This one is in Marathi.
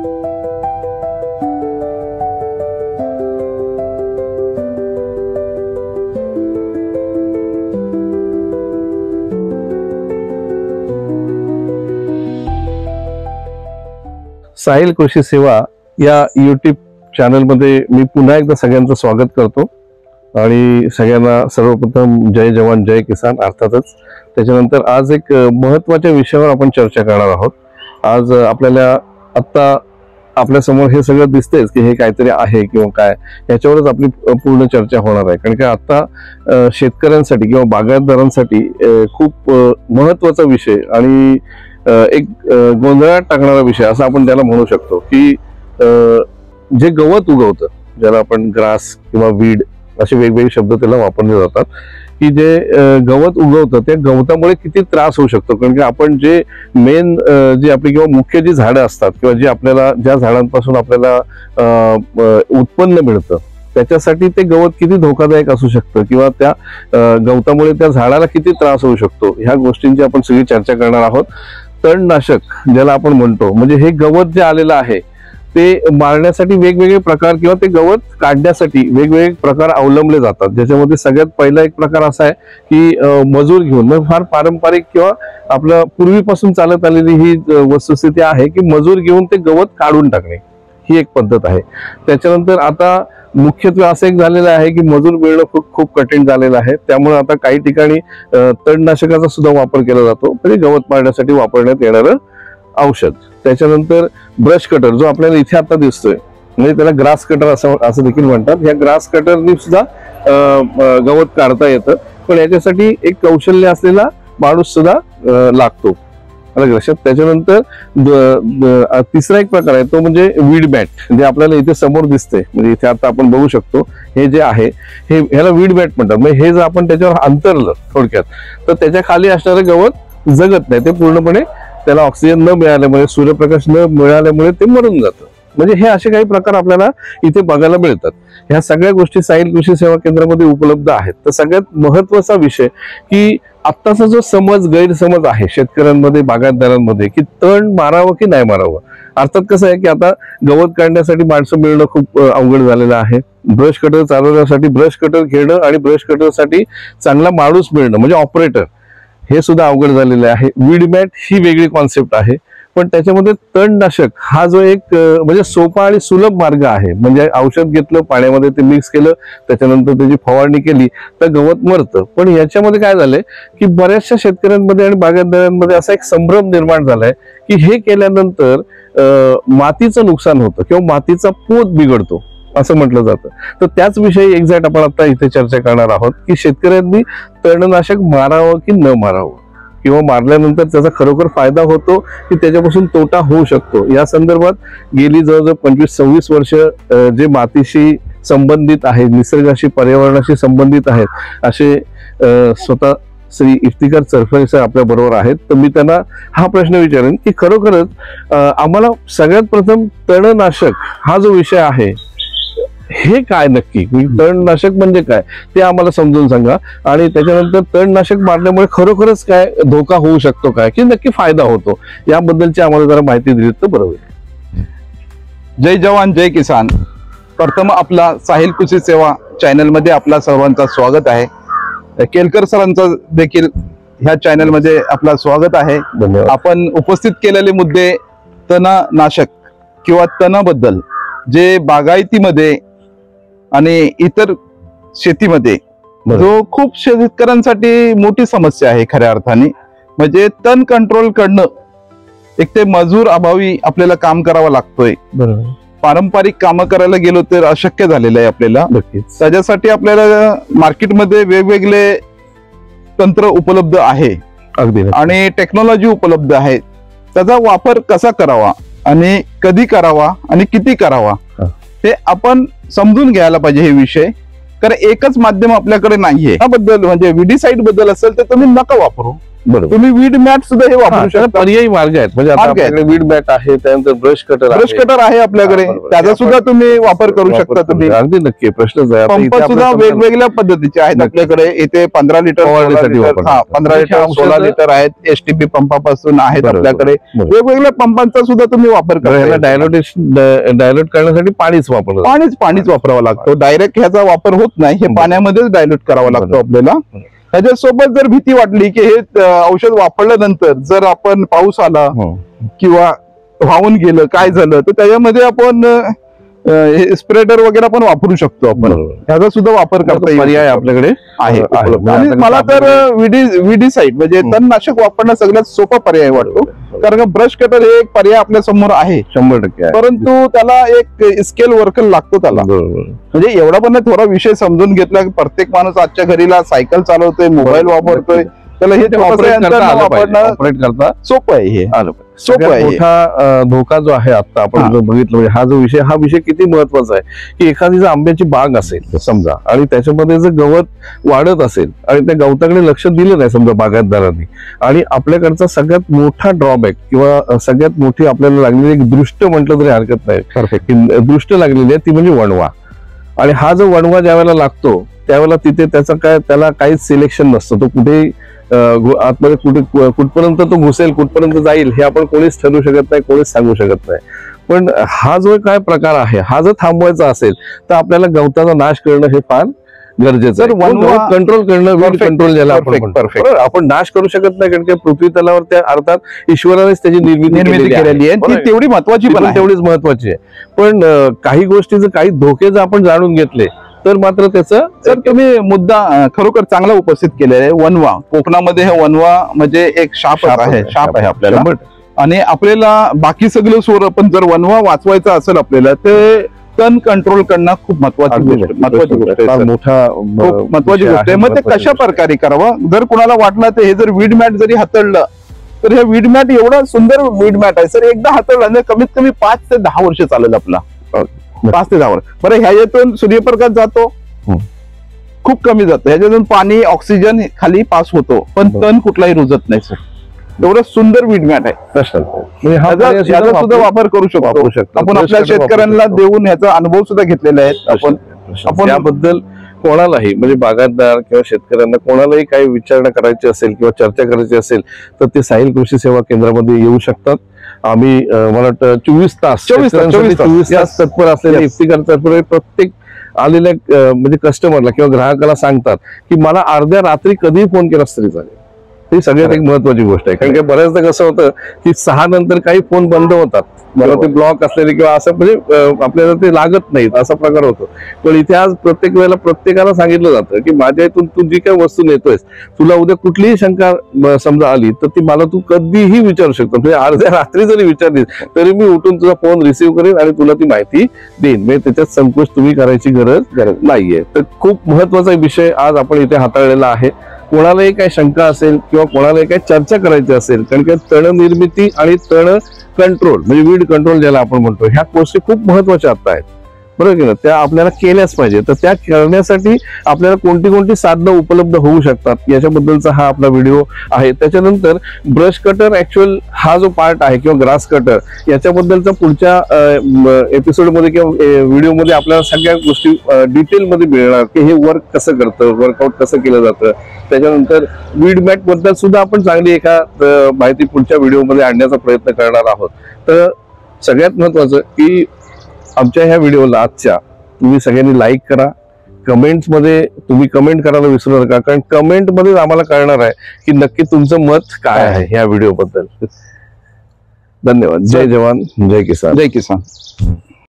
साहिल कृषी सेवा या यूट्यूब चॅनल मध्ये मी पुन्हा एकदा सगळ्यांचं स्वागत करतो आणि सगळ्यांना सर्वप्रथम जय जवान जय किसान अर्थातच त्याच्यानंतर आज एक महत्त्वाच्या विषयावर आपण चर्चा करणार आहोत। आज आपल्याला आता आपल्या समोर हे सगळं दिसतेच की हे काहीतरी आहे किंवा काय, याच्यावरच आपली पूर्ण चर्चा होणार आहे। कारण की आता शेतकऱ्यांसाठी किंवा बागायतदारांसाठी खूप महत्त्वाचा विषय आणि एक गोंधळात टाकणारा विषय असं आपण त्याला म्हणू शकतो की जे गवत उगवतं, ज्याला आपण ग्रास किंवा वीड असे वेगवेगळे शब्द त्याला वापरले जातात, की जे गवत उगवतं त्या गवतामुळे किती त्रास होऊ शकतो। कारण की आपण जे मेन जी आपली किंवा मुख्य जी झाडं असतात किंवा जी आपल्याला ज्या झाडांपासून आपल्याला उत्पन्न मिळतं त्याच्यासाठी ते गवत किती धोकादायक असू शकतं किंवा त्या गवतामुळे त्या झाडाला किती त्रास होऊ शकतो, ह्या गोष्टींची आपण सगळी चर्चा करणार आहोत। तणनाशक ज्याला आपण म्हणतो, म्हणजे हे गवत जे आलेलं आहे ते मारण्यासाठी वेगवेगळे प्रकार किंवा ते गवत काढण्यासाठी वेगवेगळे प्रकार अवलंबले जातात। ज्याच्यामध्ये सगळ्यात पहिला एक प्रकार असा आहे की मजूर घेऊन, म्हणजे फार पारंपरिक किंवा आपल्या पूर्वीपासून चालत आलेली ही वस्तुस्थिती आहे की मजूर घेऊन ते गवत काढून टाकणे, ही एक पद्धत आहे। त्याच्यानंतर आता मुख्यत्वे असं एक झालेलं आहे की मजूर मिळणं खूप खूप कठीण झालेलं आहे, त्यामुळे आता काही ठिकाणी तणनाशकाचा सुद्धा वापर केला जातो, म्हणजे गवत मारण्यासाठी वापरण्यात येणारं औषध। त्याच्यानंतर ब्रश कटर जो आपल्याला इथे आता दिसतोय, म्हणजे त्याला ग्रास कटर असं देखील म्हणतात। या ग्रास कटरनी सुद्धा गवत काढता येतं, पण याच्यासाठी एक कौशल्य असलेला माणूस सुद्धा लागतो लक्षात। त्याच्यानंतर तिसरा एक प्रकार आहे तो म्हणजे वीड मॅट, जे आपल्याला इथे समोर दिसते, म्हणजे इथे आता आपण बघू शकतो हे जे आहे हे ह्याला वीड मॅट म्हणतात। म्हणजे हे जर आपण त्याच्यावर अंतरलं थोडक्यात तर त्याच्या खाली असणारं गवत जगत नाही, ते पूर्णपणे त्याला ऑक्सिजन न मिळाल्यामुळे, सूर्यप्रकाश न मिळाल्यामुळे ते मरून जातं। म्हणजे हे असे काही प्रकार आपल्याला इथे बघायला मिळतात। ह्या सगळ्या गोष्टी साहिल कृषी सेवा केंद्रामध्ये उपलब्ध आहेत। तर सगळ्यात महत्त्वाचा विषय की आत्ताचा जो गैरसमज आहे शेतकऱ्यांमध्ये, बागायतदारांमध्ये की तण मारावं की नाही मारावं। अर्थात कसं आहे की आता गवत काढण्यासाठी माणसं मिळणं खूप अवघड झालेलं आहे। ब्रश कटर चालवण्यासाठी ब्रश कटर घेणं आणि ब्रश कटरसाठी चांगला माणूस मिळणं म्हणजे ऑपरेटर, हे सुद्धा अवघड झालेलं आहे। वीड मॅट ही वेगळी कॉन्सेप्ट आहे, पण त्याच्यामध्ये तणनाशक हा जो एक म्हणजे सोपा आणि सुलभ मार्ग आहे। म्हणजे औषध घेतलं, पाण्यामध्ये ते मिक्स केलं, त्याच्यानंतर त्याची फवारणी केली तर गवत मरतं। पण याच्यामध्ये काय झालंय की बऱ्याचशा शेतकऱ्यांमध्ये आणि बागायतदारांमध्ये असा एक संभ्रम निर्माण झालाय की हे केल्यानंतर मातीचं नुकसान होतं किंवा मातीचा पोत बिघडतो असं म्हटलं जातं। तर त्याच विषयी एक्झॅक्ट आपण आता इथे चर्चा करणार आहोत की शेतकऱ्यांनी तणनाशक मारावं की न मारावं, किंवा मारल्यानंतर त्याचा खरोखर फायदा होतो की त्याच्यापासून तोटा होऊ शकतो। या संदर्भात गेली जवळजवळ 25-26 वर्ष जे मातीशी संबंधित आहेत, निसर्गाशी, पर्यावरणाशी संबंधित आहेत, असे स्वतः श्री इफ्तिकार चरफरे सर आपल्या बरोबर आहेत। तर मी त्यांना हा प्रश्न विचारेन की खरोखरच आम्हाला सगळ्यात प्रथम तणनाशक हा जो विषय आहे हे काय नक्की, तणनाशक म्हणजे काय ते आम्हाला समजून सांगा, आणि त्याच्यानंतर तणनाशक मारल्यामुळे खरोखरच काय धोका होऊ शकतो काय की नक्की फायदा होतो, याबद्दलची आम्हाला जरा माहिती दिली तर बरं होईल। जय जवान जय किसान। प्रथम आपला साहिल कृषी सेवा चॅनल मध्ये आपला सर्वांचं स्वागत आहे। केलकर सरांचं देखील ह्या चॅनल मध्ये आपला स्वागत आहे। धन्यवाद। आपण उपस्थित केलेले मुद्दे तणनाशक किंवा तणाबद्दल, जे बागायतीमध्ये आणि इतर शेतीमध्ये जो खूप शेतकऱ्यांसाठी मोठी समस्या आहे खऱ्या अर्थाने, म्हणजे तण कंट्रोल करणं। एक ते मजूर अभावी आपल्याला काम करावं लागतोय, बरोबर, पारंपरिक कामं करायला गेलो तर अशक्य झालेलं आहे आपल्याला। त्याच्यासाठी आपल्याला मार्केटमध्ये वेगवेगळे तंत्र उपलब्ध आहे अगदी, आणि टेक्नॉलॉजी उपलब्ध आहे। त्याचा वापर कसा करावा आणि कधी करावा आणि किती करावा हे आपण समजून घ्यायला पाहिजे हे विषय। कारण एकच माध्यम आपल्याकडे नाहीये। त्याबद्दल म्हणजे विडीसाइड बद्दल असेल तर तुम्ही नका वापरू, बरोबर. तुम्ही वीड मॅट सुद्धा हे वापरू त्याला शकता. पर्यायी मार्ग आहेत. म्हणजे आता मार्ग आहेत. आपल्याकडे वीड मॅट आहे, त्यानंतर ब्रश कटर आहे आपल्याकडे, बरोबर. त्याचा सुद्धा तुम्ही वापर करू शकता. तुम्ही अगदी नक्की प्रश्नच आहे. आता पंप इथे सुद्धा आपल्या वेगवेगळ्या पद्धतीचे आहेत नक्की. आपल्याकडे. इथे 15 लिटर, फवारणीसाठी 16 लिटर, वापरतात. 15 लिटर, औषधं- 16 लिटर आहेत. एसटीपी पंपापासून आहेत बरोबर. आपल्याकडे. बरोबर. वेगवेगळ्या पंपांचा सुद्धा तुम्ही वापर ह्याला करा. डायल्यूट करण्यासाठी पाणीच वापरलं पाणीच वापरावं लागतं. डायरेक्ट ह्याचा वापर होत नाही. हे बरोबर. पाण्यामध्येच डायल्यूट करावं लागतं बरोबर. आपल्याला. ह्याच्यासोबत जर भीती वाटली की हे औषध वापरल्यानंतर जर आपण पाऊस आला किंवा वाहून गेलं, काय झालं, तर त्याच्यामध्ये आपण स्प्रेडर वगैरे पण वापरू शकतो आपण. बरोबर. ह्याचा सुद्धा वापर करता येईल. पर्याय आपल्याकडे आहे. उपलब्ध. आणि आता मला तर आपल्याकडे- विडीसाईड म्हणजे तणनाशक वापरणं सगळ्यात सोपा पर्याय वाटतो. कारण का ब्रश कटर हे एक पर्याय आपल्या समोर आहे, 100% आहे. परंतु त्याला एक स्केल वर्कर लागतो त्याला. बरोबर. म्हणजे एवढा पण नाही, थोडा विषय समजून घेतला की प्रत्येक माणूस आजच्या घरीला सायकल चालवतोय, मोबाईल वापरतोय, त्याला हे ऑपरेट वापरणं करता सोपं आहे. हे आलं पाहिजे. सोपं सगळ्यात आहे. मोठा धोका जो आहे आता आपण हा. जो बघितलं, म्हणजे हा विषय किती महत्वाचा आहे की एखादी जर आंब्याची बाग असेल समजा, आणि त्याच्यामध्ये जर गवत वाढत असेल आणि त्या गवताकडे लक्ष दिलं नाही समजा बागायतदारांनी, आणि आपल्याकडचा सगळ्यात मोठा ड्रॉबॅक किंवा सगळ्यात मोठी आपल्याला लागलेली एक दृष्ट म्हटलं तरी हरकत नाही, परफेक्ट. दृष्ट लागलेली आहे ती म्हणजे वणवा. आणि हा जो वणवा ज्यावेळेला लागतो त्यावेळेला तिथे त्याला काहीच सिलेक्शन नसतं. तो कुठे आतमध्ये कुठपर्यंत तो घुसेल, कुठपर्यंत जाईल हे आपण कोणीच ठरवू शकत नाही, कोणीच सांगू शकत नाही. पण हा जो काय प्रकार आहे, हा जर थांबवायचा असेल तर आपल्याला गवताचा नाश करणं हे फार गरजेचं आहे. वणवा कंट्रोल करणं, वीड Perfect. कंट्रोल ज्याला आपण Perfect. म्हणतो. Perfect. बरोबर? आपण नाश करू शकत नाही, कारण की पृथ्वी तलावर त्या अर्थात ईश्वरानेच त्याची निर्मिती केलेली आहे. बरोबर? ती तेवढी महत्वाची ती पण पण आहे. तेवढीच महत्वाची आहे. पण काही गोष्टीचं काही धोके जर आपण जाणून घेतले तर मात्र त्याचं सर तुम्ही मुद्दा खरोखर चांगला उपस्थित केलेला आहे. वनवा, कोकणामध्ये हे वनवा म्हणजे एक शाप आहे आपल्याला. 100%. आणि आपल्याला बाकी सगळे सोर, पण जर वनवा वाचवायचा असेल आपल्याला, ते तण कंट्रोल करणं खूप महत्वाची गोष्ट आहे. फार सर. मोठा खूप महत्वाची गोष्ट आहे. मग ते कशा प्रकारे करावं, जर कुणाला वाटलं तर हे जर वीड मॅट जरी हाताळलं तर हे वीड मॅट एवढं सुंदर वीड मॅट आहे सर, एकदा हाताळलं कमीत कमी 5 ते 10 वर्ष चालेल आपला. 5 ते 10 वर्ष. बरं, ह्याच्यातून सूर्यप्रकाश जातो, खूप कमी जातो, ह्याच्यातून पाणी, ऑक्सिजन खाली पास होतो, पण तण कुठलाही रुजत नाही सर. एवढं सुंदर वीड मॅट आहे. म्हणजे हा ह्याचा पर्याय ह्याचा सुद्धा वापर करू शकतो शकतो. आपण. आपल्या शेतकऱ्यांना देऊन ह्याचा अनुभव सुद्धा घेतलेला आहे आपण. याबद्दल कोणालाही म्हणजे बागायतदार किंवा शेतकऱ्यांना कोणालाही काही विचारणा करायची असेल किंवा चर्चा करायची असेल तर ते साहिल कृषी सेवा केंद्रामध्ये येऊ शकतात. आम्ही मला वाटतं 24 तास 24 तास तत्पर असलेले इफ्तिकार तत्पर प्रत्येक आलेल्या म्हणजे कस्टमरला किंवा ग्राहकाला सांगतात की मला अर्ध्या रात्री कधीही फोन केला तरी चालेल. ही सगळ्यात एक महत्वाची गोष्ट आहे. कारण की बऱ्याचदा कसं होतं की 6 नंतर काही फोन बंद होतात, मला ते ब्लॉक असलेले किंवा असं म्हणजे आपल्याला ते लागत नाहीत असा प्रकार होतो. पण इथे आज प्रत्येक वेळेला प्रत्येकाला सांगितलं जातं की माझ्या इथून तू जी काही वस्तू नेतोयस, तुला उद्या कुठलीही शंका समजा आली तर ती मला तू कधीही विचारू शकतो. म्हणजे अर्ध्या रात्री जरी विचारली तरी मी उठून तुझा फोन रिसिव्ह करेन आणि तुला ती माहिती देईन. म्हणजे त्याच्यात संकोच तुम्ही करायची गरज नाहीये. तर खूप महत्वाचा विषय आज आपण इथे हाताळलेला आहे. कोणालाही काही शंका असेल किंवा कोणालाही काही चर्चा करायची असेल, कारण की तण निर्मिती आणि तण कंट्रोल म्हणजे वीड कंट्रोल ज्याला आपण म्हणतो, ह्या गोष्टी खूप महत्वाच्या आता आहेत, बरोबर की ना? त्या आपल्याला केल्याच पाहिजे. तर त्या करण्यासाठी आपल्याला कोणती साधनं उपलब्ध होऊ शकतात याच्याबद्दलचा हा आपला व्हिडिओ आहे. त्याच्यानंतर ब्रश कटर ऍक्च्युअल हा जो पार्ट आहे किंवा ग्रास कटर याच्याबद्दलचा पुढच्या एपिसोडमध्ये किंवा व्हिडिओमध्ये आपल्याला सगळ्या गोष्टी डिटेलमध्ये मिळणार की हे वर्क कसं करतं, वर्कआउट कसं केलं जातं. त्याच्यानंतर वीड मॅट बद्दल सुद्धा आपण चांगली एका माहिती पुढच्या व्हिडिओमध्ये आणण्याचा प्रयत्न करणार आहोत. तर सगळ्यात महत्वाचं की आमच्या ह्या व्हिडिओला आजच्या तुम्ही सगळ्यांनी लाईक करा, कमेंट्समध्ये तुम्ही कमेंट करायला विसरू नका, कारण कमेंटमध्ये आम्हाला कळणार आहे की नक्की तुमचं मत काय आहे ह्या व्हिडिओबद्दल. धन्यवाद. जय जवान, जय किसान. जय किसान.